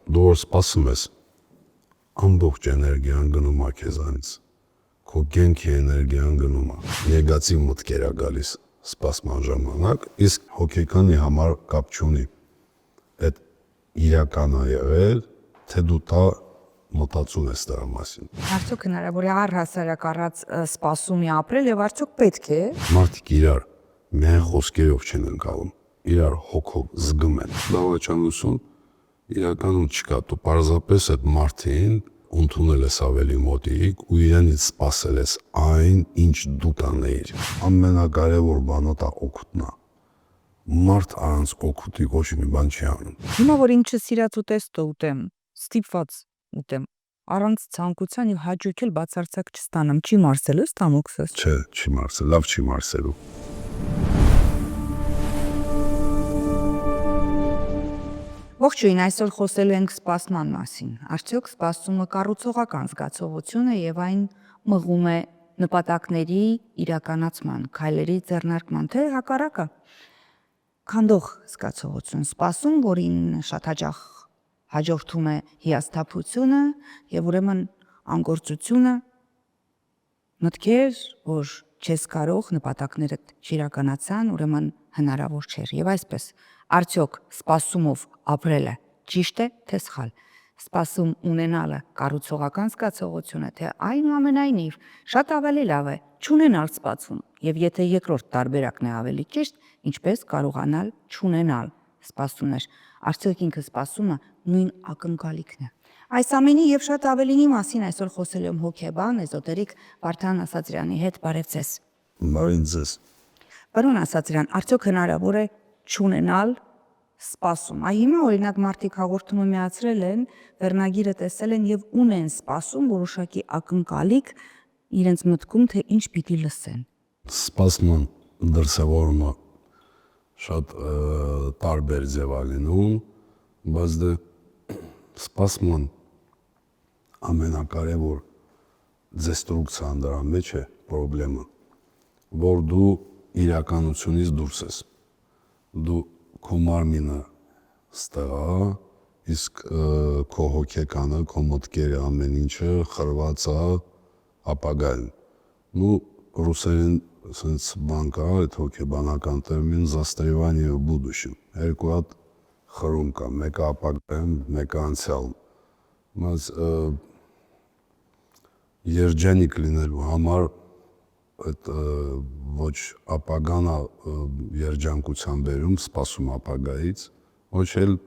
դու որ սպասում ես, ամբողջ էներգիան գնում է քեզանից, քո գենքի էներգիան գնում է, նեգատիվ մտքեր է գալիս սպասման ժամանակ, իսկ հոգեկանի համար կապ չունի, այդ իրական է եղել, թե դու տա մտածում ես դրա մասին։ Արդյոք հնարավոր է առհասարակ առած սպասումի ապրել եւ արդյոք պետք է։ Մարդիկ իրար միայն խոսքերով չեն ընկալում, իրար հոգով զգում են։ Դավաճանություն իրականում չկա, դու պարզապես այդ մարդին ընդունել ես ավելի մոտիկ ու իրենից սպասել ես այն, ինչ դու տանեիր։ Ամենակարևոր բանը դա օգուտն է։ Մարդ առանց օգուտի ոչ մի բան չի անում։ Հիմա որ ինքը սիրած ուտեստը ուտեմ, ստիպված ուտեմ, առանց ցանկության եւ հաճույքել բացարձակ չստանամ, չի մարսել ես տամոքսս։ Չէ, չի մարսել, լավ չի մարսելու։ Ողջույն, այսօր խոսելու ենք սպասման մասին։ Արդյոք սպասումը կառուցողական զգացողություն է եւ այն մղում է նպատակների իրականացման, քայլերի ձեռնարկման, թե հակառակը։ Քանդող զգացողություն, սպասում, որին շատ հաճախ հաջորդում է հիասթափությունը եւ ուրեմն անգործությունը, մտքեր, որ չես կարող, նպատակներդ չիրականացան, ուրեմն հնարավոր չէր։ Եվ այսպես, արդյոք սպասումով ապրելը ճիշտ է, թե սխալ։ Սպասում ունենալը կառուցողական զգացողություն է, թե այնուամենայնիվ շատ ավելի լավ է չունենալ սպասում։ Եվ եթե երկրորդ տարբերակն է ավելի ճիշտ, ինչպես կարողանալ չունենալ սպասումներ։ Արդյոք ինքը սպասումը նույն ակնկալիքն է։ Այս ամենի եւ շատ ավելինի մասին այսօր խոսելու եմ հոգեբան, էզոտերիկ Վարդան Ասատրյանի հետ։ Բարև ձեզ։ Բարև ձեզ։ Պարոն Ասատրյան, արդյոք հնարավոր է չունենալ սպասում։ Այ հիմա օրինակ մարդիկ հաղորդումը միացրել են, վերնագիրը տեսել են եւ ունեն սպասում որոշակի ակնկալիք իրենց մտքում, թե ինչ պիտի լսեն։ Սպասման դրսևորումը շատ տարբեր ձև է լինում, բայց դե սպասման ամենակարևոր դեստրուկցիան դրա մեջ է պրոբլեմը, որ դու իրականությունից դուրս ես, դու քո մարմինը ստեղ է, իսկ քո հոգեկանը, քո մտքերը, ամեն ինչը խրված է ապագայում։ Ну, ռուսերեն սենց բան կա, այդ հոգեբանական տերմին «застревание в будущем», երկու հատ խրում կա, մեկը ապագայում, մեկը անցյալում։ Բայց երջանիկ լինելու համար այդ ոչ ապագան երջանկության բերում, սպասում ապագայից, ոչ էլ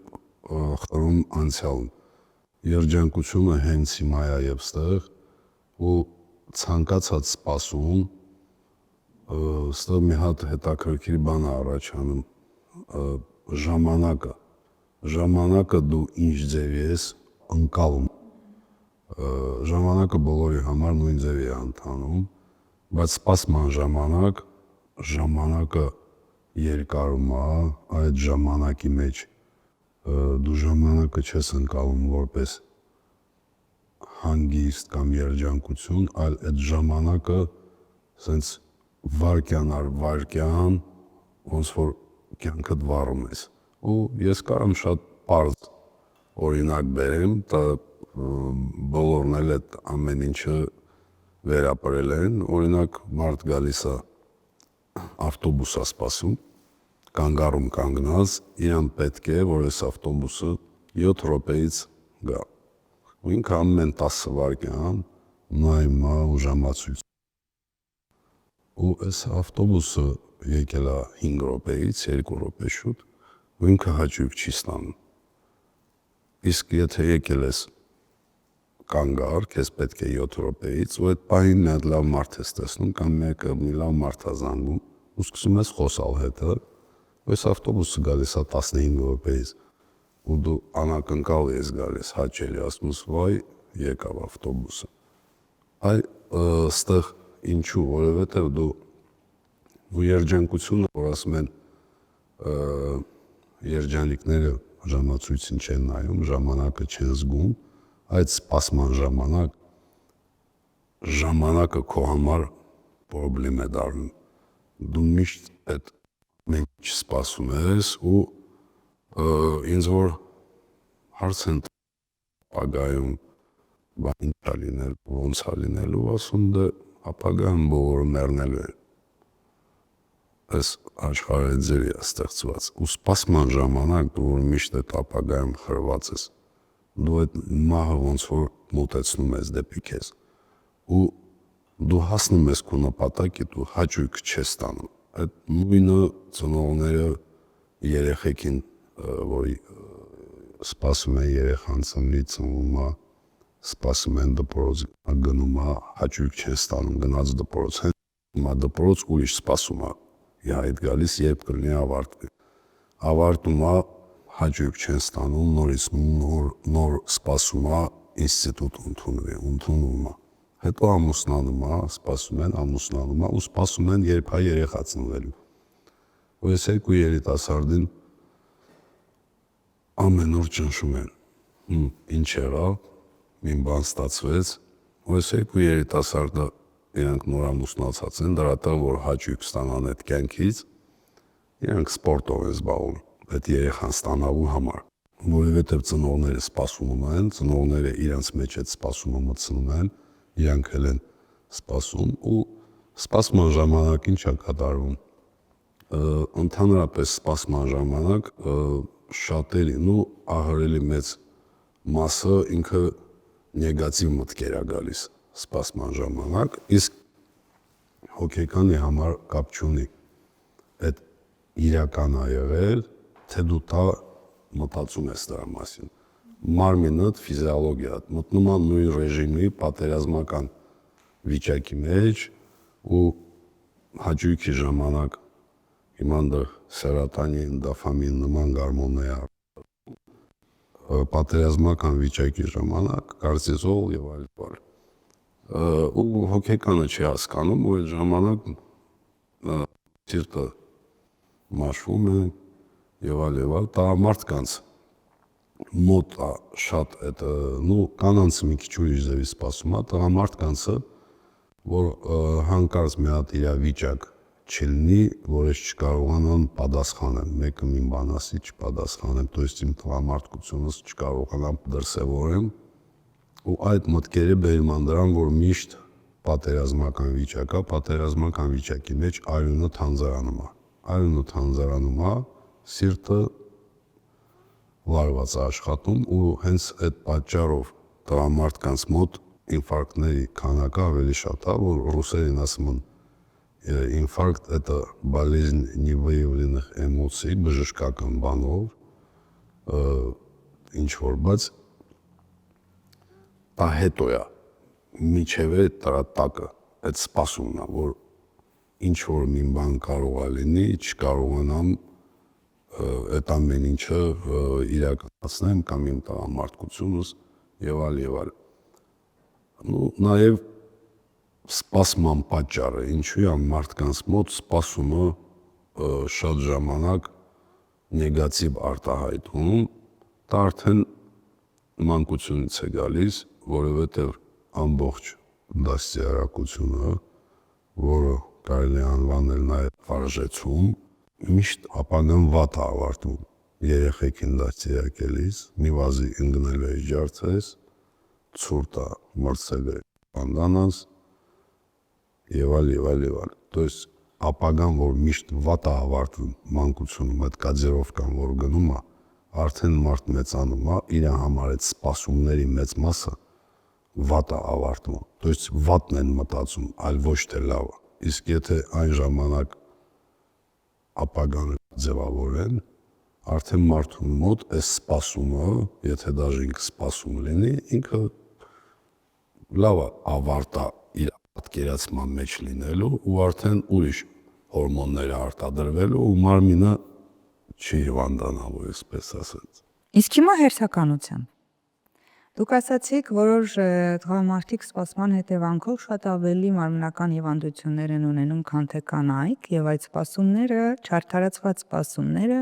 խրում անցյալում։ Երջանկությունը հենց հիմա է եւ ստեղ ու ցանկացած սպասում ստեղ մի հատ հետաքրքիր բան է առաջանում ժամանակը դու ինչ ձև ես ընկալում ժամանակը բոլորի համար նույն ձև է ընթանում բայց սպասման ժամանակը երկարում է այդ ժամանակի մեջ դու ժամանակը չես ընկալում որպես հանգիստ կամ երջանկություն, այլ այդ ժամանակը սենց վարկյան առ վարկյան ոնց որ կյանքդ վառում ես ու ես կարամ շատ պարզ օրինակ բերեմ, բոլորն էլ այդ ամեն ինչը վերապրել են, օրինակ մարդ գալիս է ավտոբուս է սպասում, կանգառում կանգնած, իրան պետք է, որ այս ավտոբուսը 7 րոպեից գա ու ինքը ամեն 10 վայրկյան նայում է ուժամացույց ու այս ավտոբուսը եկել է 5 րոպեից 2 րոպե շուտ ու ինքը հաճույք չի ստանում իսկ եթե եկել ես կանգառ, քեզ պետք է 7 րոպեից ու այդ պահին մի հատ լավ մարդ ես տեսնում կամ մեկը մի լավ մարդ է զանգում ու սկսում ես խոսալ հետը այս ավտոբուսը գալիս է 15 րոպեից ու դու անակնկալ ես գալիս հաճելի ասում ես վայ եկավ ավտոբուսը այ ստեղ ինչու որովհետև դու երջանկությունը որ ասում են երջանիկները ժամացույցին չեն նայում ժամանակը չեն զգում այդ սպասման ժամանակը քո համար պրոբլեմ է դառնում դու միշտ այդ մենք սպասում ես ու ինձ որ հարց են ապագայում բան ինչա լինել, ոնց է լինելու, ասում դե ապագայում բոլորը մեռնելու են։ Այս աշխարհը ձերի է ստեղծված։ Ու սպասման ժամանակ դու որ միշտ այդ ապագայում խրված ես, դու այդ մահը ոնց որ մոտեցնում ես դեպի քեզ։ Ու դու հասնում ես քո նպատակի, դու հաճույք չես ստանում։ Այդ նույնը ծնողները երեխեքին, որ սպասում են երեխան ծնվի, ծնվում է, սպասում են դպրոց, գնում է, հաճույք չեն ստանում, գնաց դպրոց, հենց դպրոց ուրիշ սպասում է, այդ գալիս երբ կլինի ավարտվի։ Ավարտում է, հաճույք չեն ստանում, նորից նոր սպասում է, ինստիտուտ ընդունվի, ընդունում է։ Հետո ամուսնանում է, սպասում են, ամուսնանում է ու սպասում են երբ է երեխա ծնվելու։ Ու այս երկու երիտասարդին ամեն օր ճնշում են։ Ինչ եղավ, մի բան ստացվեց, ու այս երկու երիտասարդը իրենք նոր ամուսնացած են, դրա տեղ որ հաճույք ստանան այդ կյանքից, իրենք սպորտով են զբաղվում, այդ երեխան ստանալու համար, որովհետև ծնողները սպասում են, ծնողները իրենց մեջ այդ սպասումը մտցնում են, իրանք էլ են սպասում ու սպասման ժամանակ ինչ է կատարվում։ Ընդհանրապես սպասման ժամանակ շատերին ու ահռելի մեծ մասը ինքը նեգատիվ մտքեր է գալիս սպասման ժամանակ, իսկ հոգեկանի համար կապ չունի այդ իրական է եղել, թե դու դա մտածում ես դրա մասին։ Մարմինդ, ֆիզիոլոգիան մտնում է նույն ռեժիմի պատերազմական վիճակի մեջ ու հաճույքի ժամանակ հիմա դեռ սերոտոնին, դոֆամին նման գորմոններ պատերազմական վիճակի ժամանակ կորտիզոլ եւ այլ։ Ու հոգեկանը չի հասկանում, որ այդ ժամանակ սիրտը մաշվում է եւ այլ, տղամարդկանց մոտ է շատ այդ կանանց մի քիչ ուրիշ ձևի սպասում է, տղամարդկանցը որ հանկարծ մի հատ իրավիճակ չլինի, որ ես չկարողանամ պատասխանել, մեկը մի բան ասի չպատասխանեմ, то есть իմ տղամարդկությունս չկարողանամ դրսևորեմ ու այդ մտքերը բերում են դրան, որ միշտ պատերազմական վիճակ է, պատերազմական վիճակի մեջ արյունը թանձրանում է, սիրտը վարված է աշխատում ու հենց այդ պատճառով տղամարդկանց մոտ ինֆարկտների քանակը ավելի շատ է, որ ռուսերեն ասում են ինֆարկտ это болезнь невыявленных эмоций, բժշկական բանով, ինչ որ, բայց դա հետո է, միջև է դրա տակը, այդ սպասումն է, որ ինչ որ մի բան կարող է լինի, չկարողանամ այդ ամեն ինչը իրականացնեմ կամ իմ տղամարդկությունս եւ այլ։ Նաեւ սպասման պատճառը, ինչու է մարդկանց մոտ սպասումը շատ ժամանակ նեգատիվ արտահայտվում, դա արդեն մանկությունից է գալիս, որովհետև ամբողջ դաստիարակությունը, որը կարելի է անվանել նաև վարժեցում, միշտ ապագան վատ է ավարտվում։ Երեխեքին դաստիարակելիս մի վազի ընկնել է ջարդես, ցուրտ է մրցել է բանդանաս եւ այլ։ То есть ապագան, որ միշտ վատ է ավարտվում մանկությունում, այդ կոդիրովկան, որ գնում է, արդեն մարդ մեծանում է, իր համար այդ սպասումների մեծ մասը վատ է ավարտվում։ То есть վատն են մտածում, այլ ոչ թե լավը։ Իսկ եթե այն ժամանակ ապագան ձևավորեն, արդեն մարդու մոտ այս սպասումը, եթե դաժե ինքը սպասում լինի, ինքը լավ ավարտա իր պատկերացման մեջ լինելու ու արդեն ուրիշ հորմոններ արտադրվելու ու մարմինը չի հիվանդանալու, այսպես ասած։ Իսկ հիմա հերթականության։ Դուք ասացիք, որոշ տղամարդիկ սպասման հետևանքով շատ ավելի մարմնական հիվանդություններ են ունենում, քան թե կանայք, եւ այդ սպասումները, չարդարացված սպասումները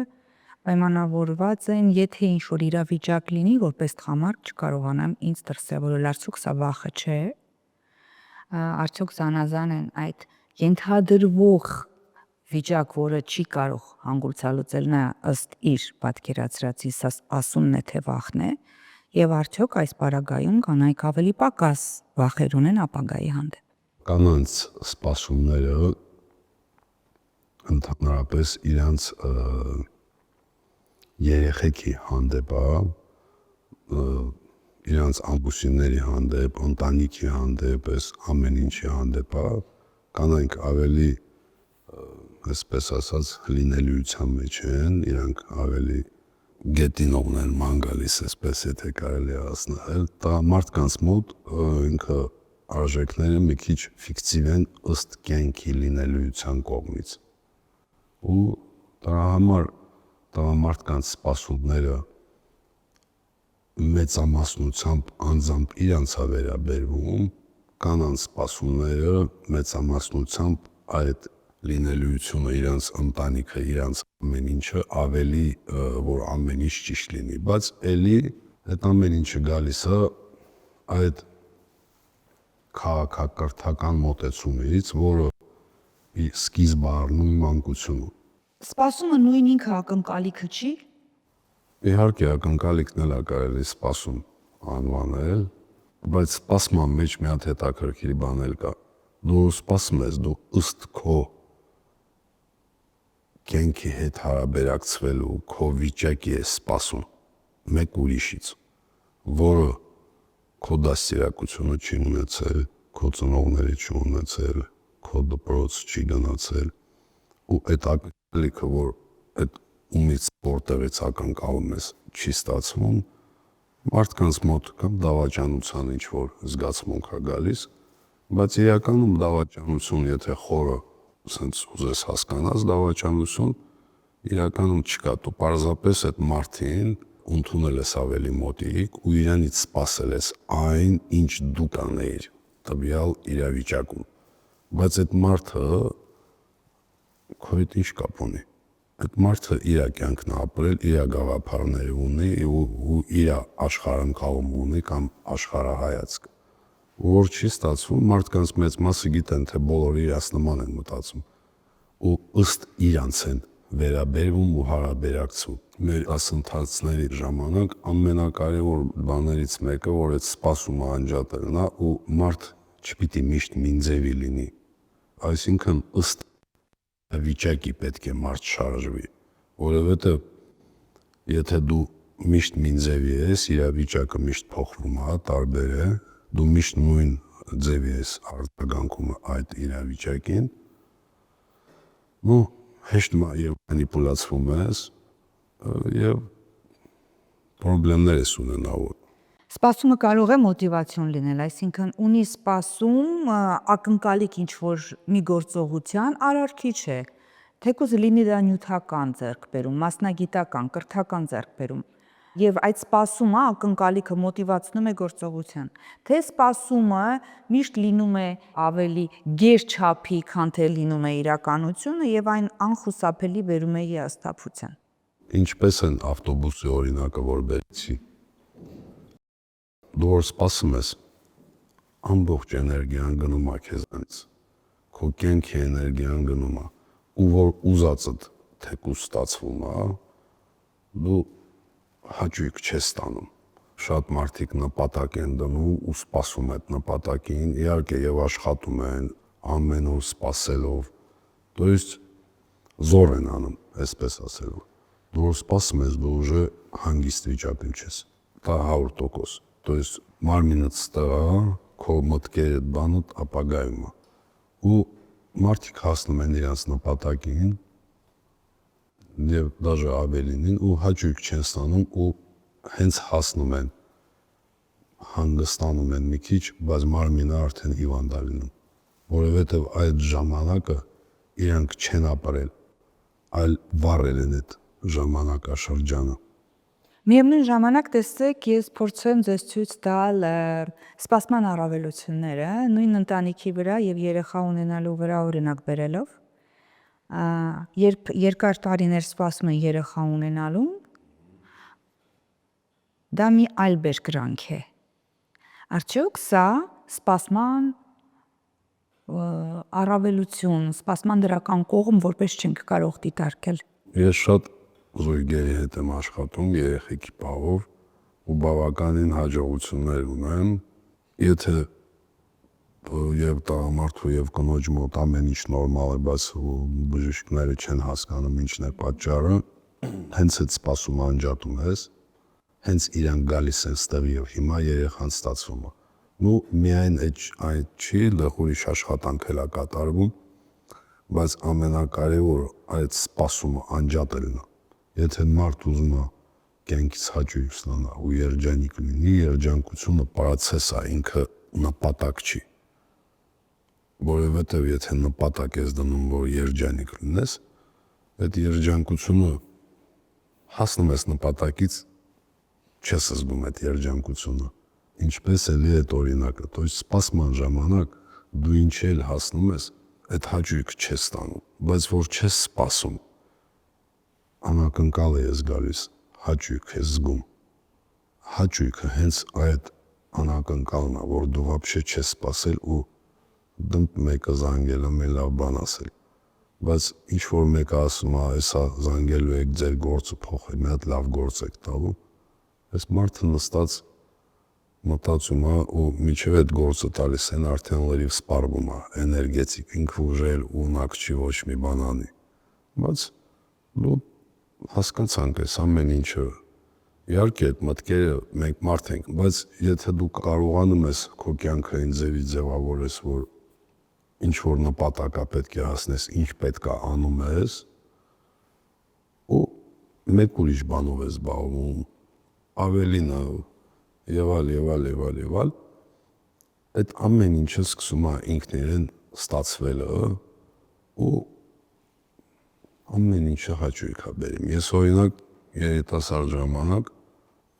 պայմանավորված են, եթե ինչ-որ իրավիճակ լինի, որպես տղամարդ չկարողանամ ինձ դրսևորել, արդյոք սա վախը չէ։ Արդյոք զանազան են այդ ենթադրվող վիճակ, որը չի կարող հանգուցալուծել նա ըստ իր պատկերացրածի, սա ասումն է թե վախն է, Եվ արդյոք այս պարագայում կանայք ավելի պակաս վախեր ունեն ապագայի հանդեպ։ Կանանց սպասումները ընդհանրապես իրանց երեխեքի հանդեպ, իրանց ամուսինների հանդեպ, ընտանիքի հանդեպ, այս ամեն ինչի հանդեպ, կանայք ավելի, այսպես ասած, լինելիության մեջ են, իրանք ավելի գետինովն են ման գալիս, այսպես եթե կարելի է ասնել, մարդկանց մոտ ինքը արժեքները մի քիչ ֆիկտիվ են ըստ կյանքի լինելիության կողմից։ Ու դրա համար տղամարդկանց սպասումները մեծամասնությամբ անձամբ իրանց է վերաբերվում, կանանց սպասումները մեծամասնությամբ այդ լինելիությունը, իրանց ընտանիքը, իրանց ամեն ինչը ավելի, որ ամեն ինչ ճիշտ լինի, բայց էլի այդ ամեն ինչը գալիս է այդ քաղաքակրթական մոտեցումից, որը սկիզբ առնում մանկությունում։ Սպասումը նույն ինքը ակնկալիքը չի։ Իհարկե ակնկալիքն էլ է կարելի սպասում անվանել, բայց սպասման մեջ մի հատ հետաքրքիր բան էլ կա։ Դու սպասում ես, դու ըստ քո կյանքի հետ հարաբերակցվելու քո վիճակի ես սպասում մեկ ուրիշից, որը քո դաստիարակությունը չի ունեցել, քո ծնողները չի ունեցել, քո դպրոց չի գնացել, ու այդ ակնկալիքը, որ այդ ումից որտեղից ակնկալում ես, չի ստացվում, մարդկանց մոտ կամ դավաճանության ինչ որ զգացմունք է գալիս, բայց իրականում դավաճանություն, եթե խորը սենց ուզես հասկանաս դավաճանություն, իրականում չկա, դու պարզապես այդ մարդին ընդունել ես ավելի մոտիկ ու իրանից սպասել ես այն, ինչ դու կանեիր տվյալ իրավիճակում, բայց այդ մարդը քո հետ ինչ կապ ունի, այդ մարդը իր կյանքն է ապրել, իր գաղափարները ունի ու իր աշխարհընկալում ունի կամ աշխարհայացք, որ չի ստացվում, մարդկանց մեծ մասը գիտեն, թե բոլորը իրաց նման են մտածում ու ըստ իրանց են վերաբերվում ու հարաբերակցում։ Մեր դասընթացների ժամանակ ամենակարևոր բաներից մեկը, որ այդ սպասումը անջատելն է ու մարդ չպիտի միշտ մինձևի լինի, այսինքն ըստ վիճակի պետք է մարդ շարժվի, որովհետև եթե դու միշտ մինձևի ես, իրավիճակը միշտ փոխվում է, տարբեր է, դու միշտ նույն ձևի ես արձագանքում այդ իրավիճակին, ու հեշտ եւ մանիպուլացվում ես եւ խնդիրներ ես ունենալու։ Սպասումը կարող է մոտիվացիոն լինել, այսինքն ունի սպասում ակնկալիք ինչ որ մի գործողության արարքի չէ, թեկուզ լինի դա նյութական ձեռքբերում, մասնագիտական, կրթական ձեռքբերում, եւ այդ սպասումը ակնկալիքը մոտիվացնում է գործողության, թե սպասումը միշտ լինում է ավելի գեր չափի, քան թե լինում է իրականությունը եւ այն անխուսափելի բերում է հիասթափության։ Ինչպես են ավտոբուսի օրինակը, որ բերեցի, դու որ սպասում ես, ամբողջ էներգիան գնում է քեզանից, քո կյանքի էներգիան գնում է, ու որ ուզածդ թեկուզ ստացվում է, դու հաճույք չես ստանում։ Շատ մարդիկ նպատակ են դնում ու սպասում այդ նպատակին, իհարկե եւ աշխատում են ամեն օր սպասելով, то есть զոր են անում, այսպես ասելով։ Դու որ սպասում ես, դու ուժը հանգիստ վիճակում չես, դա 100%, то есть մարմինդ ստեղա, քո մտքերը բանդ ապագայում է, ու մարդիկ հասնում են իրենց նպատակին եւ դաժե ավելինին ու հաճույք չեն ստանում ու հենց հասնում են, հանգստանում են մի քիչ, բայց մարմինը արդեն հիվանդ է լինում, որովհետեւ այդ ժամանակը իրանք չեն ապրել, այլ վառել են այդ ժամանակաշրջանը։ Միևնույն ժամանակ տեսեք, ես փորձեմ ձեզ ցույց տալ սպասման առավելությունները նույն ընտանիքի վրա եւ երեխա ունենալու վրա օրինակ բերելով, երբ երկար տարիներ սպասում են երեխա ունենալուն, դա մի այլ բերկրանք է։ Արդյոք սա սպասման առավելություն, սպասման դրական կողմ որպես չենք կարող դիտարկել։ Ես շատ զույգերի հետ եմ աշխատում երեխեքի պահով ու բավականին հաջողություններ ունեմ, եթե եւ տղամարդու եւ կնոջ մոտ ամեն ինչ նորմալ է, բայց բժիշկները չեն հասկանում ինչն է պատճառը, հենց այդ սպասումը անջատում ես, հենց իրանք գալիս են ստեղ եւ հիմա երեխան ստացվում է։ Ու միայն այդ չի, ուրիշ աշխատանք էլ է կատարվում, բայց ամենակարևորը այդ սպասումը անջատելն է։ Եթե մարդ ուզում է կյանքից հաճույք ստանա ու երջանիկ լինի, երջանկությունը process է, ինքը նպատակ չի։ Որովհետև եթե նպատակ ես դնում, որ երջանիկ լինես, այդ երջանկությունը հասնում ես նպատակից, չես զգում այդ երջանկությունը։ Ինչպես էլի այդ օրինակը, то есть սպասման ժամանակ դու ինչ էլ հասնում ես, այդ հաճույքը չես ստանում, բայց որ չես սպասում, անակնկալ ես գալիս, հաճույք ես զգում։ Հաճույքը հենց այդ անակնկալն է, որ դու вообще չես սպասել ու դմտ մեկը զանգել է, մի լավ բան ասել։ Բայց ինչ որ մեկը ասում է, հեսա զանգելու եք ձեր գործը փոխել, մի հատ լավ գործ եք տալու, այս մարդը նստած մտածում է ու միջև այդ գործը տալիս են արդեն լրիվ սպառվում է, էներգետիկ, ինքը ուժել, ունակ չի ոչ մի բան անի։ Բայց դու հասկացանք այս ամեն ինչը, իհարկե այդ մտքերը մենք մարդ ենք, բայց եթե դու կարողանում ես քո կյանքը այն ձևի ձևավորես, որ ինչ որ նպատակա պետք է հասնես, ինչ պետք է անում ես, ու մեկ ուրիշ բանով ես զբաղվում, ավելին եւ այլ, այդ ամեն ինչը սկսում է ինքն իրեն ստացվելը ու ամեն ինչը հաճույք է բերում։ Ես օրինակ երիտասարդ ժամանակ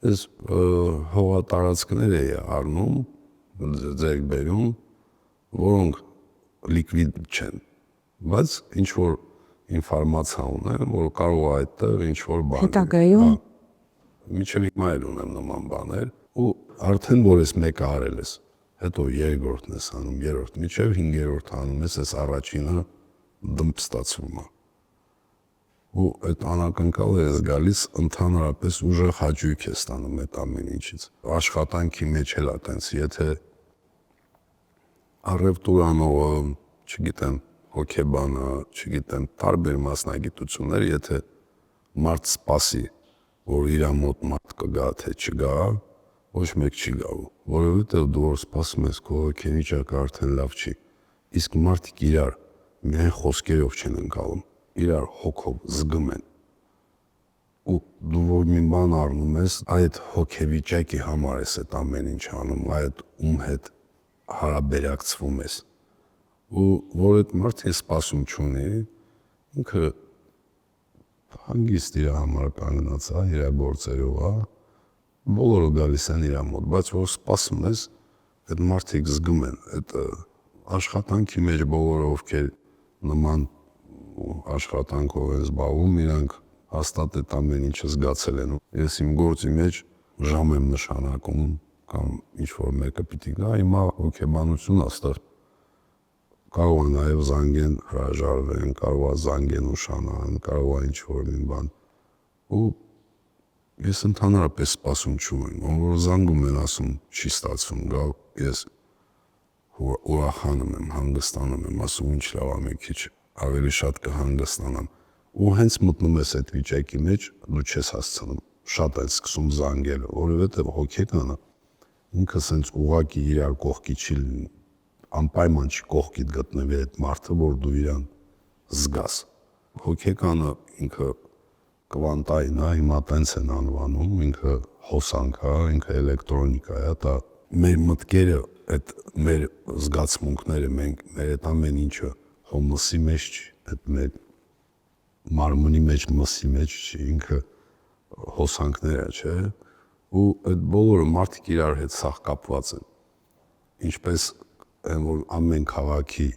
այս հողատարածքներ էի առնում, ձեռք բերում, որոնք լիկվիդ չեն, բայց ինչ որ ինֆորմացիա ունեմ, որ կարող է այդտեղ ինչ որ բան։ Հետագայում Մինչև հիմա էլ ունեմ նման բաներ ու արդեն որ ես մեկը արել ես, հետո երկրորդն ես անում, երրորդ, մինչև 5-րդ անում ես, այս առաջինը դմփ ստացվում է։ Ու այդ անակնկալը ես գալիս ընդհանրապես ուժեղ հաճույք է ստանում այդ ամեն ինչից։ Աշխատանքի մեջ էլ է տենց, եթե առևտուրանողը, չգիտեմ, հոգեբանը, չգիտեմ, տարբեր մասնագիտություններ, եթե մարդ սպասի, որ իր մոտ մարդ կգա, թե չգա, ոչ մեկ չի գալու, որովհետև դու որ սպասում ես, քո հոգեվիճակը արդեն լավ չի։ Իսկ մարդիկ իրար միայն խոսքերով չեն ընկալում, իրար հոգով զգում են։ Ու դու որ մի բան առնում ես, այդ հոգեվիճակի համար ես այդ ամեն ինչ անում, այդ ում հետ հարաբերակցվում ես։ Ու որ այդ մարդը սպասում չունի, ինքը հանգիստ իր համար կանգնած է, իր գործերով է, բոլորը գալիս են իր մոտ, բայց որ սպասում ես, այդ մարդիկ զգում են, այդ աշխատանքի մեջ բոլորը ովքեր նման աշխատանքով են զբաղվում, իրանք հաստատ այդ ամեն ինչը զգացել են։ Ես իմ գործի մեջ ժամ եմ նշանակում կամ ինչ որ մեկը պիտի գա, հիմա հոգեբանություն աստեղ կարող է նաև զանգեն հրաժարվեն, կարող է զանգեն ուշանան, կարող է ինչ որ մի բան։ Ու ես ընդհանրապես սպասում չունեմ, որ զանգում են ասում չի ստացվում, գալ ես ուրախանում եմ, հանգստանում եմ, ասում ինչ լավ է, մի քիչ ավելի շատ կհանգստանամ։ Ու հենց մտնում ես այդ վիճակի մեջ, դու չես հասցնում, շատ ես սկսում զանգել, որովհետև հոգեկանը ինքը սենց ուղակի իրար կողքի չի լինի, անպայման չի կողքիդ գտնվի այդ մարդը, որ դու իրան զգաս։ Հոգեկանը ինքը կվանտային է, հիմա տենց են անվանում, ինքը հոսանք է, ինքը էլեկտրոնիկա է, դա մեր մտքերը, այդ մեր զգացմունքները, մեր այդ ամեն ինչը հոմսի մեջ չի, այդ մեր մարմնի մեջ, մսի մեջ չի, ինքը հոսանքներ է, չէ՞։ Ու այդ բոլորը մարդիկ իրար հետ սաղ կապված են։ Ինչպես որ ամեն քաղաքի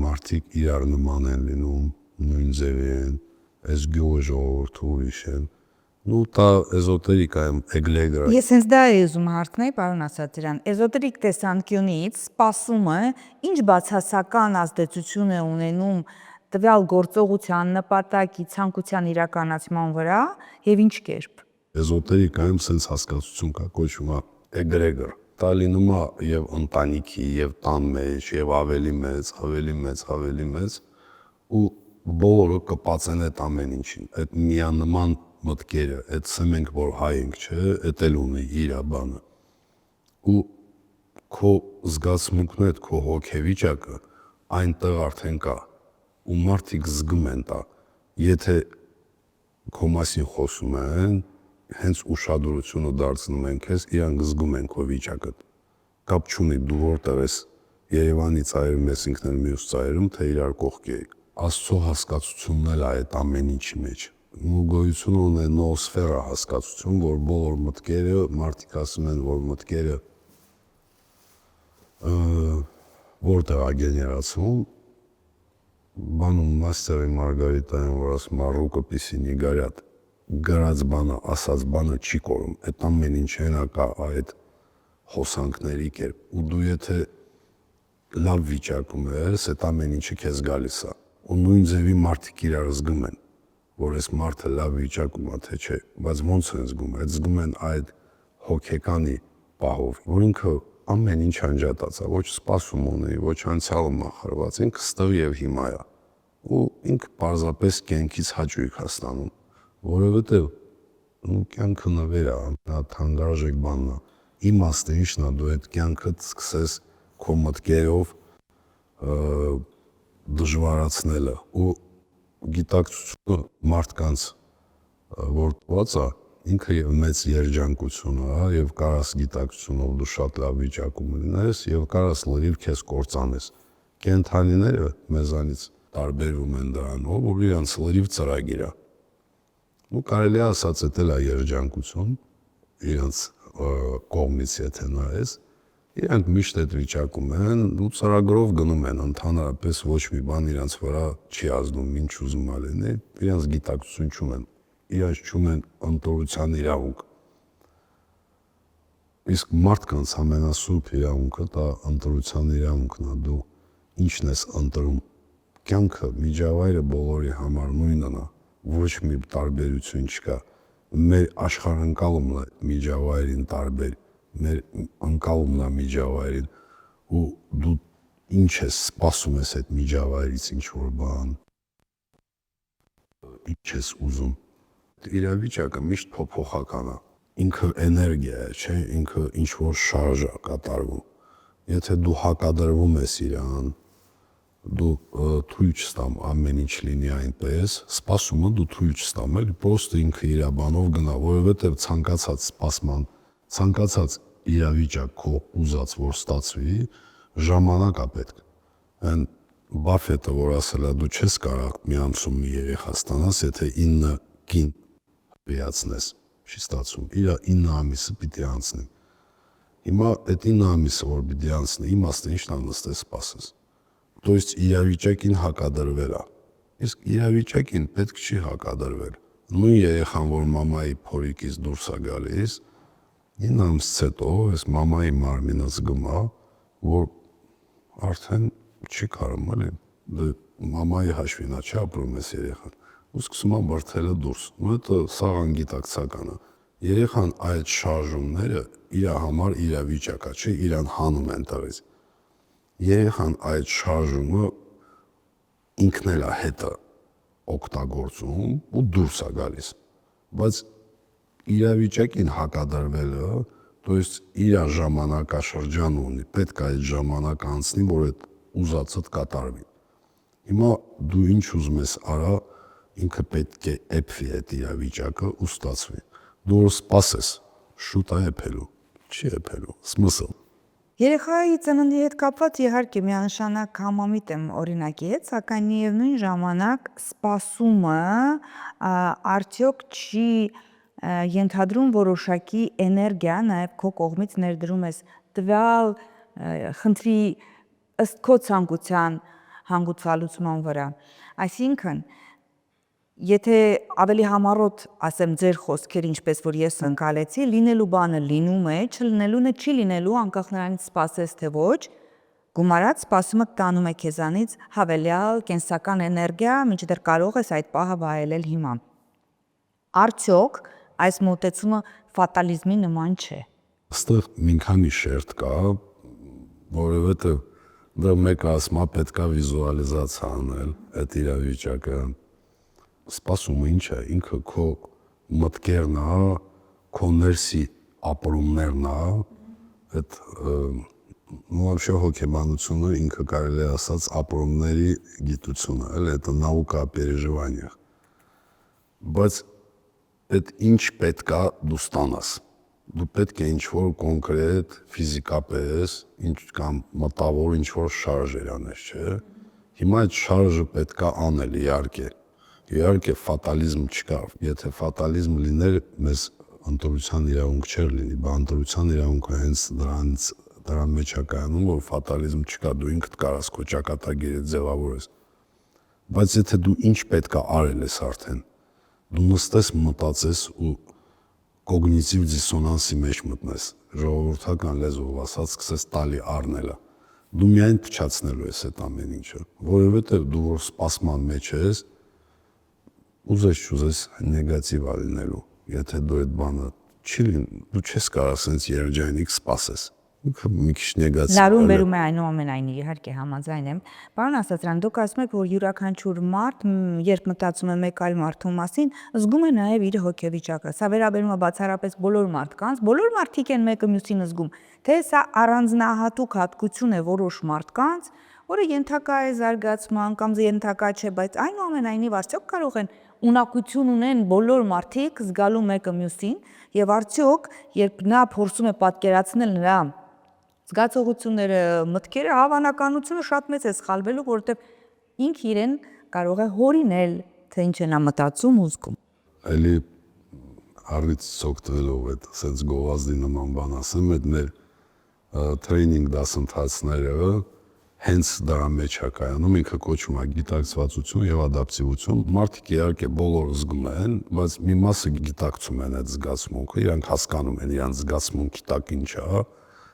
մարդիկ իրար նման են լինում, նույն ձևի են, այս գյուղը ժողովուրդը ուրիշ են։ Ну, դա էզոտերիկա է, էգլեգրա։ Ես հենց դա էի ուզում հարցնել, պարոն Ասատրյան, էզոտերիկ տեսանկյունից սպասումը ինչ բացասական ազդեցություն է ունենում տվյալ գործողության նպատակի ցանկության իրականացման վրա եւ ինչ կերպ։ Էզոտերիկայում sense հասկացություն կա, կոչվում է էգրեգոր։ Դա լինում է եւ ընտանիքի, եւ տան մեջ, եւ ավելի մեծ, ու բոլորը կպածեն այդ ամեն ինչին։ Այդ միանման մտքերը, այդ սեմենք, որ հայ ենք, չէ, այդ էլ ունի իր բանը։ Ու քո զգացմունքն, քո հոգեվիճակը այնտեղ արդեն կա, ու մարդիկ զգում են դա։ Եթե քո մասին խոսում են, հենց ուշադրությունը դարձնում են քեզ, իրանք զգում են քո վիճակը։ Կապ չունի դու որտեղ ես Երևանի ծայրում ես, ինքն էլ մյուս ծայրում, թե իրար կողքի եք։ Աստծո հասկացությունն էլ է այդ ամեն ինչի մեջ։ Ու գոյություն ունի նոոսֆերա հասկացություն, որ բոլոր մտքերը, մարդիկ ասում են, որ մտքերը որտեղ է գեներացվում, բանում մաստերի Մարգարիտային, որ ասում է ռուկը պիսինի գարյատ, գրած բանը, ասած բանը չի կորում, այդ ամեն ինչն կա այդ հոսանքների կերպ, ու դու եթե լավ վիճակում ես, այդ ամեն ինչը քեզ գալիս է, ու նույն ձևի մարդիկ իրար զգում են, որ այս մարդը լավ վիճակում է, թե չէ, բայց ոնց են զգում, այդ զգում են այդ հոգեկանի պահով, որ ինքը ամեն ինչ անջատած է, ոչ սպասում ունի, ոչ անցյալը մախրված, ինքը ստեղ եւ հիմա է, ու ինքը պարզապես կյանքից հաճույք է ստանում, որովհետեւ կյանքը նվեր է, թանկարժեք բանն է, իմաստը ինչն է, դու այդ կյանքը սկսես քո մտքերով դժվարացնելը, ու գիտակցությունը մարդկանց որ տված է, ինքը եւ մեծ երջանկություն է, եւ կարաս գիտակցությունով դու շատ լավ վիճակում լինես, եւ կարաս լրիվ քեզ կործանես։ Կենդանիները մեզանից տարբերվում են դրանով, որ իրանց լրիվ ծրագիր է։ Ու կարելի է ասած էլ է երջանկություն, իրանց կողմից եթե նայես, իրանք միշտ այդ վիճակում են, ու ծրագրով գնում են, ընդհանրապես ոչ մի բան իրանց վրա չի ազդում, ինչ ուզում է լինի, իրանց գիտակցություն չունեն, իրանց չունեն ընտորության իրավունք։ Իսկ մարդկանց ամենասուրբ իրավունքը դա ընտրության իրավունքն է, դու ինչն ես ընտրում։ Կյանքը, միջավայրը բոլորի համար նույնն է, ոչ մի տարբերություն չկա։ Մեր աշխարհընկալումն է միջավայրին տարբեր, մեր ընկալումն է միջավայրին, ու դու ինչ ես սպասում ես այդ միջավայրից ինչ որ բան, ինչ ես ուզում։ Իրավիճակը միշտ փոփոխական է, ինքը էներգիա է, չէ, ինքը ինչ որ շարժ է կատարվում։ Եթե դու հակադրվում ես իրան, դու թույլ չստամ ամեն ինչ լինի այնպես, սպասումը դու թույլ չստամ, էլի, պրոստը ինքը իր բանով գնա, որովհետև ցանկացած սպասման, ցանկացած իրավիճակ քո ուզած որ ստացվի, ժամանակ է պետք։ Այն Բաֆետը որ ասել է, դու չես կարող մի ամսում մի երեխա ստանաս, եթե 9 կին վերացնես, չի ստացվում, իր 9 ամիսը պիտի անցնի։ Հիմա այդ 9 ամիսը որ պիտի անցնի, իմաստը ինչն է նստես սպասես։ То есть իրավիճակին հակադրվել է։ Իսկ իրավիճակին պետք չի հակադրվել։ Նույն երեխան, որ մամայի փորիկից դուրս է գալիս, 9 ամսից հետո այս մամայի մարմինը զգում է, որ արդեն չի կարում, էլի, մամայի հաշվին է, չի ապրում այս երեխան, ու սկսում է բրդելը դուրս։ Ու դա սաղ անգիտակցական է։ Երեխան այդ շարժումները իր համար իրավիճակ է, չէ, իրան հանում են տալիս։ Երեխան այդ շարժումը ինքն էլ է հետը օգտագործում ու դուրս է գալիս։ Բայց իրավիճակին հակադրվելը, то есть իր ժամանակաշրջան ունի, պետք է այդ ժամանակը անցնի, որ այդ ուզածդ կատարվի։ Հիմա դու ինչ ուզում ես արա, ինքը պետք է էփվի այդ իրավիճակը ու ստացվի։ Դու որ սպասես, շուտ է էփելու, չի էփելու, смысл։ Երեխայի ծննդի հետ կապված իհարկե միանշանակ համամիտ եմ օրինակի հետ, սակայն միևնույն ժամանակ սպասումը արդյոք չի ենթադրում որոշակի էներգիա, նաև քո կողմից ներդրում ես տվյալ խնդրի ըստ քո ցանկության հանգուցալուծման վրա։ Այսինքն, եթե ավելի համառոտ ասեմ ձեր խոսքեր, ինչպես որ ես ընկալեցի, լինելու բանը լինում է, չլինելունը չի լինելու, անկախ նրանից սպասես թե ոչ, գումարած սպասումը տանում է քեզանից հավելյալ կենսական էներգիա, մինչդեռ կարող ես այդ պահը վայելել հիմա։ Արդյոք այս մոտեցումը ֆատալիզմի նման չէ։ Այստեղ մի քանի շերտ կա, որովհետև դա մեկը ասում է պետքա վիզուալիզացիա անել այդ իրավիճակը։ Սպասումը ինչ է, ինքը քո մտքերն է, քո ներսի ապրումներն է, այդ вообще հոգեբանությունը ինքը կարելի է ասած ապրումների գիտությունը, էլի это наука о переживаниях։ Բայց այդ ինչ պետքա դու ստանաս։ Դու պետք է ինչ-որ կոնկրետ ֆիզիկապես, ինչ կամ մտավոր ինչ-որ շարժեր անես, չէ՞։ Հիմա այդ շարժը պետքա անել, իհարկե։ Իհարկե ֆատալիզմ չկա։ Եթե ֆատալիզմ լիներ, մեզ ընտրության իրավունք չէր լինի, բա ընտրության իրավունքը հենց դրան մեջ է կայանում, որ ֆատալիզմ չկա, դու ինքդ կարաս քո ճակատագիրը ձևավորես։ Բայց եթե դու ինչ պետքա արել ես արդեն, դու նստես մտածես ու կոգնիտիվ դիսոնանսի մեջ մտնես, ժողովրդական լեզվով ասած սկսես տալի առնելը, դու միայն փչացնելու ես այդ ամեն ինչը, որովհետև դու որ սպասման մեջ ես, ուզես նեգատիվ ա լինելու, եթե դու այդ բանը չի լինի, դու չես կարող ասենց երջանիկ սպասես, մի քիչ նեգատիվ։ Լարուն բերում է այնուամենայնիվ, իհարկե համաձայն եմ։ Պարոն Ասատրյան, դուք ասում եք, որ յուրաքանչյուր մարդ, երբ մտածում է մեկ այլ մարդու մասին, զգում է նաև իր հոգեվիճակը։ Սա վերաբերում է բացառապես բոլոր մարդկանց, բոլոր մարդիկ են մեկը մյուսին զգում, թե սա առանձնահատուկ հատկություն է որոշ մարդկանց, որը ենթակա է զարգացման կամ ենթակա չէ, բայց այնուամենայնիվ արդյոք կարող են ունակություն ունեն բոլոր մարդիկ զգալու մեկը մյուսին, եւ արդյոք երբ նա փորձում է պատկերացնել նրա զգացողությունները, մտքերը, հավանականությունը շատ մեծ է սխալվելու, որովհետև ինքը իրեն կարող է հորինել, թե ինչ է նա մտածում ու զգում։ Այլի առիթ օգտվելով այդ sense գովազդի նման բան ասեմ, այդ մեր տրեյնինգ դասընթացները հենց դրա մեջ է կայանում, ինքը կոչվում է գիտակցվածություն եւ ադապտիվություն։ Մարդիկ իհարկե բոլորը զգում են, բայց մի մասը գիտակցում են այդ զգացմունքը, իրանք հասկանում են իրանք զգացմունքի տակ ինչ է,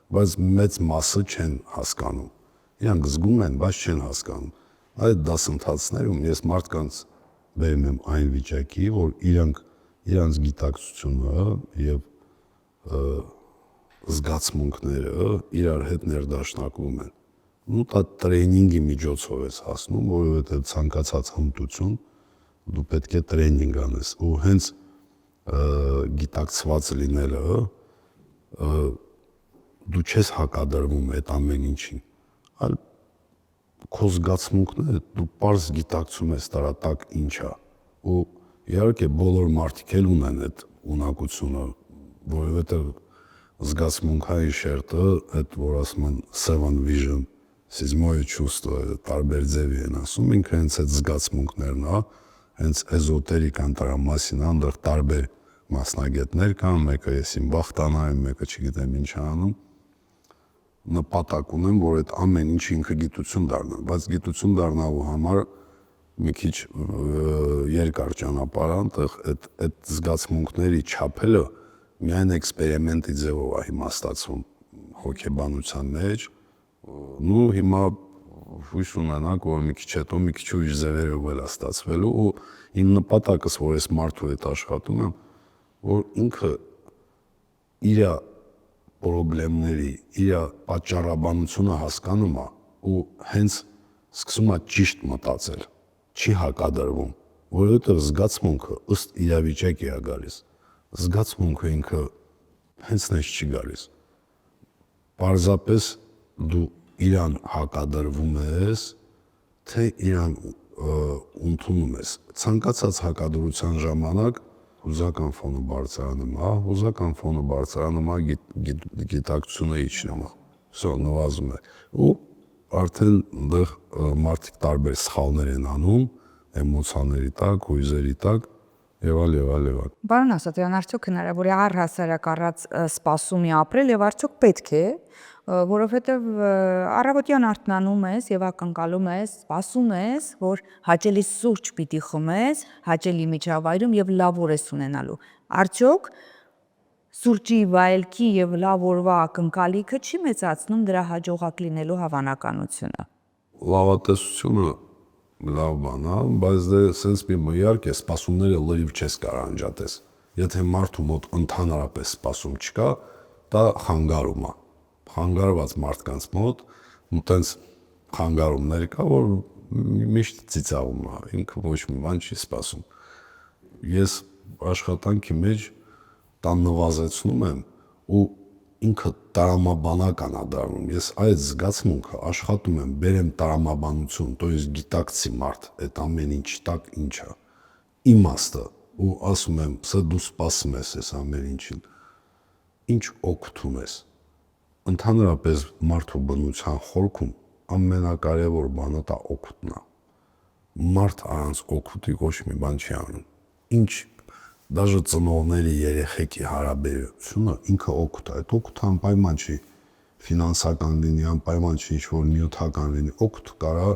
բայց մեծ մասը չեն հասկանում։ Իրանք զգում են, բայց չեն հասկանում։ Այդ դասընթացներում ես մարդկանց բերում եմ այն վիճակի, որ իրանք գիտակցությունը եւ զգացմունքները իրար հետ ներդաշնակվում են։ Ու դա տրեյնինգի միջոցով ես հասնում, որովհետեւ ցանկացած հմտություն դու պետք է տրեյնինգ անես, ու հենց գիտակցված լինելը դու չես հակադրվում այդ ամեն ինչին, այլ քո զգացմունքները դու պարզ գիտակցում ես դրա տակ ինչ է, ու իհարկե բոլոր մարդիկ էլ ունեն այդ ունակությունը, որովհետև զգացմունքային շերտը, այդ որ ասում են seven vision, седьмое чувство, տարբեր ձևի են ասում, ինքը հենց այդ զգացմունքներն է, հենց էզոտերիկան դրա մասին, այնտեղ տարբեր մասնագետներ կան, մեկը եսին բախտանայում, մեկը չգիտեմ ինչ անում, նպատակ ունեմ, որ այդ ամեն ինչ ինքը գիտություն դառնա, բայց գիտություն դառնալու համար մի քիչ երկար ճանապարհ անտեղ այդ զգացմունքների չափելը միայն էքսպերիմենտի ձևով է հիմա ստացվում հոգեբանության մեջ, ու հիմա հույս ունենանք, որ մի քիչ հետո մի քիչ ուրիշ ձևերով էլ է ստացվելու, ու իմ նպատակս, որ ես մարդու հետ աշխատում եմ, որ ինքը իր պրոբլեմների, իր պատճառաբանությունը հասկանում է ու հենց սկսում է ճիշտ մտածել, չի հակադրվում, որովհետև զգացմունքը ըստ իրավիճակի է գալիս, զգացմունքը ինքը հենց նես չի գալիս, պարզապես դու իրան հակադրվում ես, թե իրան ընդունում ես, ցանկացած հակադրության ժամանակ հուզական ֆոնը բարձրանում է, հուզական ֆոնը բարձրանում է, գիտակցությունը իջնում է, всё, նվազում է, ու արդեն այնտեղ մարդիկ տարբեր սխալներ են անում, էմոցիաների տակ, հույզերի տակ, եւ այլ եւ այլ եւ այլ։ Պարոն Ասատրյան, արդյոք հնարավոր է առհասարակ առած սպասումի ապրել եւ արդյոք պետք է, որովհետեւ առավոտյան արթնանում ես եւ ակնկալում ես, սպասում ես, որ հաճելի սուրճ պիտի խմես, հաճելի միջավայրում եւ լավ օր ես ունենալու։ Արդյոք սուրճի վայելքի եւ լավ օրվա ակնկալիքը չի մեծացնում դրա հաջողակ լինելու հավանականությունը։ Լավատեսությունը լավ բան է, բայց դե սենց մի իհարկե սպասումները լրիվ չես կարող անջատես։ Եթե մարդու մոտ ընդհանրապես սպասում չկա, դա խանգարում է։ Խանգարված մարդկանց մոտ տենց խանգարումներ կա, որ միշտ ծիծաղում է, ինքը ոչ մի բան չի սպասում։ Ես աշխատանքի մեջ դա նվազեցնում եմ ու ինքը տրամաբանական է դառնում։ Ես այդ զգացմունքը աշխատում եմ բերեմ տրամաբանություն, то есть գիտակցի մարդ այդ ամեն ինչ տակ ինչ է։ Իմաստը ու ասում եմ, սա դու սպասում ես այս ամեն ինչին։ Ինչ օգտում ես։ Ընդհանրապես մարդու բնության խորքում ամենակարևոր բանը դա օգուտն է։ Մարդ առանց օգուտի ոչ մի բան չի անում։ Ինչ դաժե ծնողների երեխեքի հարաբերությունը ինքը օգուտ է։ Այդ օգուտը անպայման չի ֆինանսական լինի, անպայման չի ինչ-որ նյութական լինի, օգուտ կարա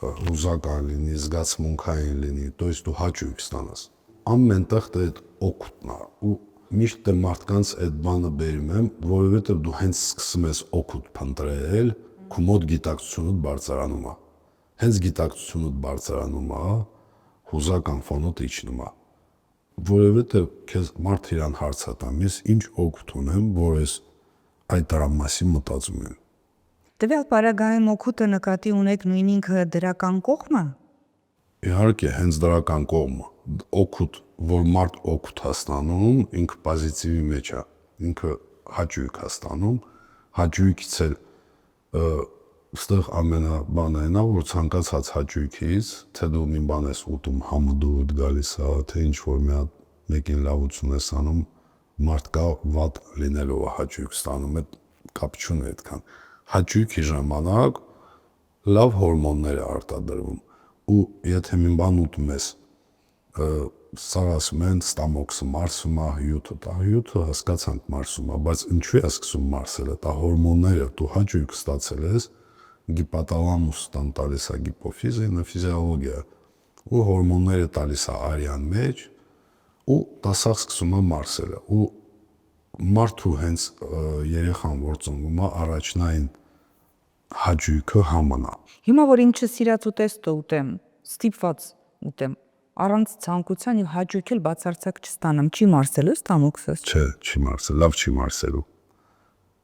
հուզական լինի, զգացմունքային լինի, то есть դու հաճույք ստանաս։ Ամենտեղ դա այդ օգուտն է ու միշտ է մարդկանց այդ բանը բերում եմ, որովհետև դու հենց սկսում ես օգուտ փնտրել, քո մոտ գիտակցությունդ բարձրանում է։ Հենց գիտակցությունդ բարձրանում է, հուզական ֆոնոտ իջնում է։ Որովհետև քեզ մարդ իրան հարց է տամ, ես ինչ օգուտ ունեմ, որ ես այդ դրա մասին մտածում եմ։ Տվյալ պարագայում օգուտը նկատի ունեք նույն ինքը դրական կողմը։ Իհարկե, հենց դրական կողմը, օգուտ, որ մարդ օգուտ է ստանում, ինքը պոզիտիվի մեջ է, ինքը հաճույք է ստանում, հաճույքից էլ ստեղ ամենաբանը այն է, որ ցանկացած հաճույքից, թե դու մի բան ես ուտում, համը դուրդ գալիս է, թե ինչ որ մի հատ մեկին լավություն ես անում, մարդ կա վատ լինելով է հաճույք ստանում, այդ կապ չունի այդքան։ Հաճույքի ժամանակ լավ հորմոններ է արտադրվում ու եթե մի բան ուտում ես, սա ասում են ստամոքսը մարսում է, հյութը հասկացանք մարսում է, բայց ինչու է սկսում մարսելը, դա հորմոնները, դու հաճույք ստացել ես, գիպոտալամուսն տալիս է գիպոֆիզը, ֆիզիոլոգիա, ու հորմոնները տալիս է արյան մեջ, ու դա սա սկսում է մարսելը, ու մարդու հենց երեխան որ ծնվում է, առաջնային հաճույքը համն է։ Հիմա որ ինչը սիրած ուտեստը ուտեմ, ստիպված ուտեմ, առանց ցանկության եւ հաճույք էլ բացարձակ չստանամ, չի մարսելու ստամոքսս։ Չէ, չի մարսել, լավ չի մարսելու։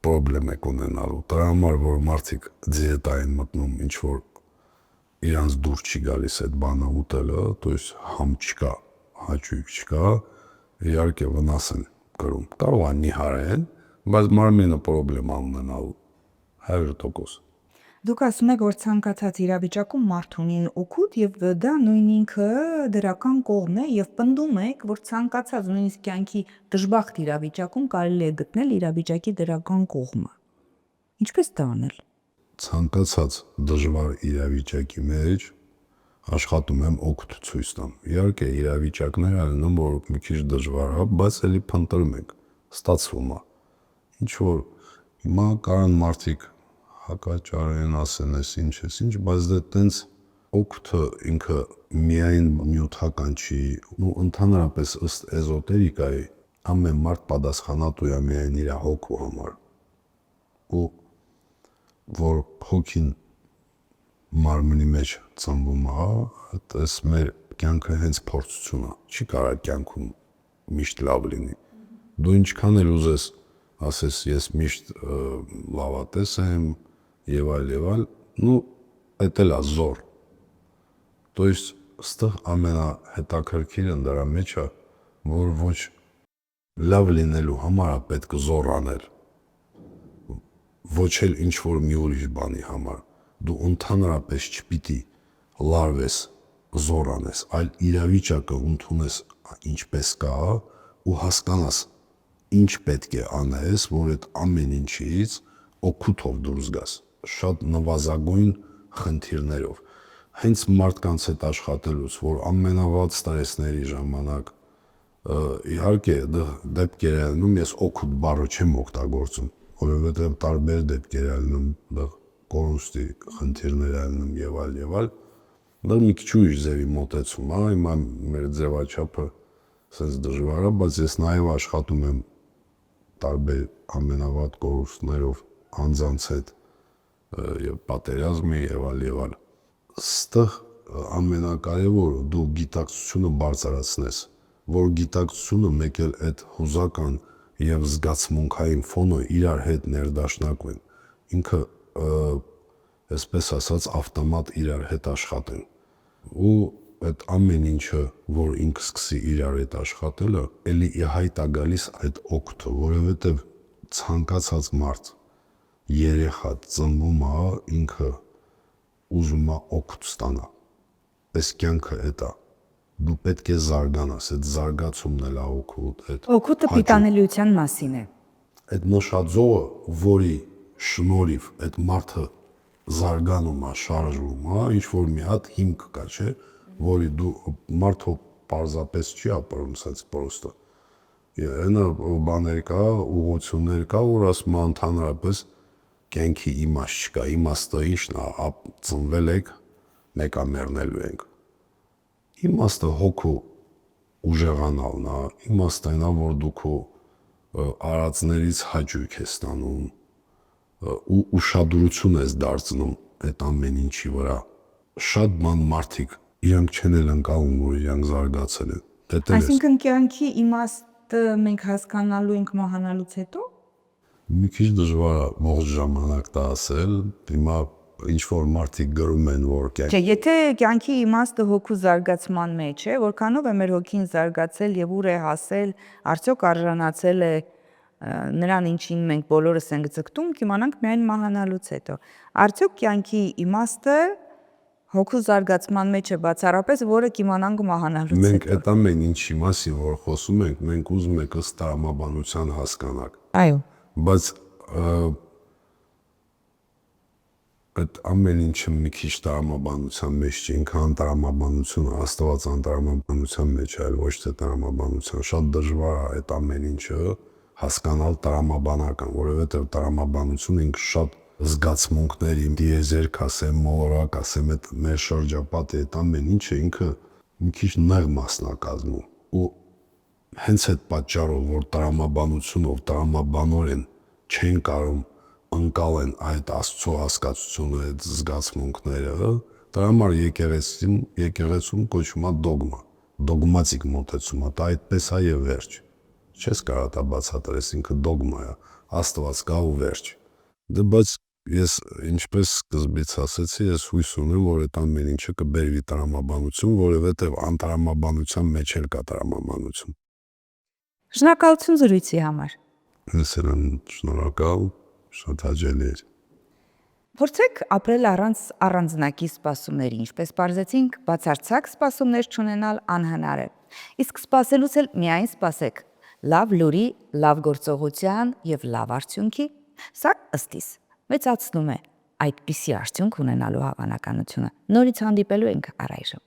Պրոբլեմ եք ունենալու։ Դրա համար որ մարդիկ դիետա են մտնում, ինչ որ իրանց դուր չի գալիս այդ բանը ուտելը, то есть համ չկա, հաճույք չկա, իհարկե վնաս են կրում։ Կարող է նիհարեն, բայց մարմինը պրոբլեմ ունենալու 100%։ Դուք ասում եք, որ ցանկացած իրավիճակում մարդ ունի օգուտ եւ դա նույն ինքը դրական կողմն է եւ պնդում եք, որ ցանկացած նույնիսկ կյանքի դժբախտ իրավիճակում կարելի է գտնել իրավիճակի դրական կողմը։ Ինչպես դա անել։ Ցանկացած դժվար իրավիճակի մեջ աշխատում եմ օգուտ ցույց տամ։ Իհարկե իրավիճակներ ալնում, որ մի քիչ դժվար է, բայց էլի փնտրում ենք, ստացվում է։ Ինչ որ հիմա կարան մարդիկ հակաճարեն ասեն, ես ինչ, բայց դա տենց օգուտը ինքը միայն նյութական չի, ու ընդհանրապես ըստ էզոտերիկայի ամեն մարդ պատասխանատու է միայն իր հոգու համար։ Ու որ հոգին մարմնի մեջ ծնվում է, այդպես մեր կյանքը հենց փորձություն է, չի կարա կյանքում միշտ լավ լինի։ Դու ինչքան էլ ուզես, ասես ես միշտ լավատես եմ եւ այլ, ну это էլ է զոր։ То есть ստեղ ամենահետաքրքիրը դրա մեջ է, որ ոչ լավ լինելու համար է պետք զոր անել, ոչ էլ ինչ որ մի ուրիշ բանի համար։ Դու ընդհանրապես չպիտի լարվես, զոր անես, այլ իրավիճակը ընդունես ինչպես կա ու հասկանաս ինչ պետք է անես, որ այդ ամեն ինչից օգուտով դուրս գաս, շատ նվազագույն խնդիրներով։ Հենց մարդկանց հետ աշխատելուց, որ ամենավատ ստրեսների ժամանակ իհարկե դեպքեր են լինում, ես օգուտ բառը չեմ օգտագործում, որովհետև տարբեր դեպքեր են լինում, կորուստի խնդիրներ են լինում եւ այլ, դա մի քիչ ուրիշ ձևի մոտեցում է, հիմա մեր ձևաչափը sense դժվար է, բայց ես նաեւ աշխատում եմ տարբեր ամենավատ կորուստներով անձանց հետ եւ պատերազմի եւ այլ։ Ստեղ ամենակարևորը դու գիտակցությունը բարձրացնես, որ գիտակցությունը մեկ էլ այդ հուզական եւ զգացմունքային ֆոնը իրար հետ ներդաշնակվեն, ինքը այսպես ասած ավտոմատ իրար հետ աշխատեն։ Ու այդ ամեն ինչը, որ ինքը սկսի իրար հետ աշխատելը, էլի ի հայտ է գալիս այդ օգուտը, որովհետեւ ցանկացած մարդ երեխա ծնվում է, ինքը ուզում է օգուտ ստանա։ Այս կյանքը էդ է։ Դու պետք է զարգանաս, այդ զարգացումն էլ է օգուտ, այդ Օգուտը պիտանելիության մասին է։ այդ նշաձողը, որի շնորհիվ այդ մարդը զարգանում է, շարժվում է, ինչ որ մի հատ հիմք կա, չէ, որի դու մարդը պարզապես չի ապրում սենց պրոստը։ Այնա բաներ կա, ուղղություններ կա, որ ասում է ընդհանրապես կյանքի իմաստ չկա, իմաստը ինչն է, ծնվել եք, մեկա մեռնելու ենք։ Իմաստը հոգու ուժեղանալն է, իմաստը այնա, որ դու քո արածներից հաճույք ես ստանում ու ուշադրություն ես դարձնում այդ ամեն ինչի վրա։ Շատ բան մարդիկ իրանք չեն էլ ընկալում, որ իրանք զարգացել են։ Այսինքն կյանքի իմաստը մենք հասկանալու ենք մահանալուց հետո։ Մի քիչ դժվար է ողջ ժամանակ դա ասել, հիմա ինչ որ մարդիկ գրում են, որ Չէ, եթե կյանքի իմաստը հոգու զարգացման մեջ է, որքանով է մեր հոգին զարգացել եւ ուր է հասել, արդյոք արժանացել է նրան, ինչին մենք բոլորս ենք ձգտում, կիմանանք միայն մահանալուց հետո։ Արդյոք կյանքի իմաստը հոգու զարգացման մեջ է բացառապես, որը կիմանանք մահանալուց մենք հետո։ այդ ամեն ինչի մասին որ խոսում ենք, մենք ուզում ենք ըստ տրամաբանության հասկանանք։ Այո։ Բայց այդ ամեն ինչը մի քիչ տրամաբանության մեջ չի, ինքան տրամաբանությունը աստվածան տրամաբանության մեջ է, այլ ոչ թե տրամաբանության։ Շատ դժվար է այդ ամեն ինչը հասկանալ տրամաբանական, որովհետև տրամաբանությունը ինքը շատ զգացմունքների դիեզերք ասեմ, մոլորակ ասեմ, այդ մեր շրջապատի այդ ամեն ինչը ինքը մի քիչ նեղ մասնակազմում ու հենց այդ պատճառով, որ տրամաբանությունով տրամաբանորեն չեն կարող ընկալեն այդ Աստծո հասկացությունը, այդ զգացմունքները, դրա համար եկեղեցում կոչվում է դոգմա, դոգմատիկ մոտեցում է, դա այդպես է եւ վերջ։ Չես կարող դա բացատրես, ինքը դոգմա է, Աստված կա ու վերջ։ Դե բայց ես ինչպես սկզբից ասեցի, ես հույս ունեմ, որ այդ ամեն ինչը կբերվի տրամաբանություն, որովհետեւ անտրամաբանության մեջ էլ կա տրամաբանություն։ Շնորհակալություն զրույցի համար։ Ես եմ շնորհակալ, շատ հաճելի էր։ Փորձեք ապրել առանց առանձնակի սպասումների, ինչպես պարզեցինք, բացարձակ սպասումներ չունենալ անհնար է։ Իսկ սպասելուց էլ միայն սպասեք լավ լուրի, լավ գործողության եւ լավ արդյունքի։ Սա ըստ իս մեծացնում է այդպիսի արդյունք ունենալու հավանականությունը։ Նորից հանդիպելու ենք առայժմ։